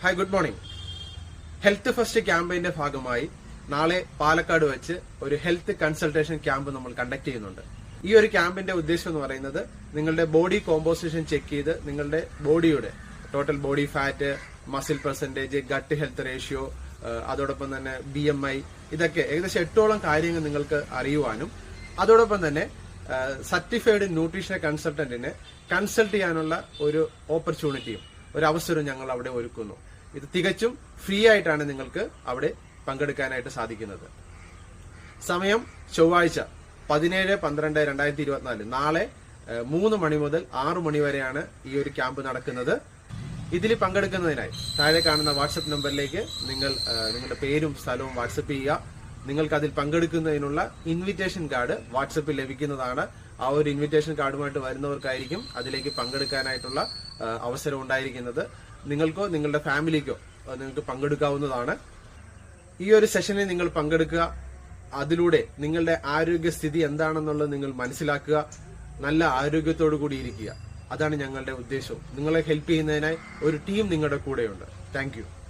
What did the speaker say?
Hi, good morning. Health first ക്യാമ്പയിന്റെ ഭാഗമായി നാളെ പാലക്കാട് വെച്ച് ഒരു ഹെൽത്ത് കൺസൾട്ടേഷൻ ക്യാമ്പ് നമ്മൾ കണ്ടക്ട് ചെയ്യുന്നുണ്ട്. ഈ ഒരു ക്യാമ്പിന്റെ ഉദ്ദേശം എന്ന് പറയുന്നത് നിങ്ങളുടെ ബോഡി കോമ്പോസിഷൻ ചെക്ക് ചെയ്ത് നിങ്ങളുടെ ബോഡിയുടെ total body fat, muscle percentage, gut health ratio, അതോടൊപ്പം തന്നെ BMI, ഇതൊക്കെ ഏകദേശം 8ഓളം കാര്യങ്ങൾ നിങ്ങൾക്ക് അറിയുവാനും അതോടൊപ്പം തന്നെ സർട്ടിഫൈഡ് ന്യൂട്രീഷൻ കൺസൾട്ടന്റിനെ കൺസൾട്ട് ചെയ്യാനുള്ള ഒരു ഓപ്പർച്യൂണിറ്റിയും ഒരു അവസരവും ഞങ്ങൾ അവിടെ ഒരുക്കുന്നു. ഇത് തികച്ചും ഫ്രീ ആയിട്ടാണ് നിങ്ങൾക്ക് അവിടെ പങ്കെടുക്കാനായിട്ട് സാധിക്കുന്നത്. സമയം ചൊവ്വാഴ്ച 17/12/2024 നാളെ 3 മണി മുതൽ 6 മണി വരെയാണ് ഈ ഒരു ക്യാമ്പ് നടക്കുന്നത്. ഇതിൽ പങ്കെടുക്കുന്നതിനായി താഴെ കാണുന്ന വാട്സപ്പ് നമ്പറിലേക്ക് നിങ്ങളുടെ പേരും സ്ഥലവും വാട്സപ്പ് ചെയ്യുക. നിങ്ങൾക്ക് അതിൽ പങ്കെടുക്കുന്നതിനുള്ള ഇൻവിറ്റേഷൻ കാർഡ് വാട്സപ്പിൽ ലഭിക്കുന്നതാണ്. ആ ഒരു ഇൻവിറ്റേഷൻ കാർഡുമായിട്ട് വരുന്നവർക്കായിരിക്കും അതിലേക്ക് പങ്കെടുക്കാനായിട്ടുള്ള അവസരം ഉണ്ടായിരിക്കുന്നത്. നിങ്ങൾക്കോ നിങ്ങളുടെ ഫാമിലിക്കോ നിങ്ങൾക്ക് പങ്കെടുക്കാവുന്നതാണ്. ഈ ഒരു സെഷനിൽ നിങ്ങൾ പങ്കെടുക്കുക. അതിലൂടെ നിങ്ങളുടെ ആരോഗ്യസ്ഥിതി എന്താണെന്നുള്ളത് നിങ്ങൾ മനസ്സിലാക്കുക. നല്ല ആരോഗ്യത്തോടു കൂടി ഇരിക്കുക. അതാണ് ഞങ്ങളുടെ ഉദ്ദേശവും. നിങ്ങളെ ഹെൽപ്പ് ചെയ്യുന്നതിനായി ഒരു ടീം നിങ്ങളുടെ കൂടെയുണ്ട്. Thank you.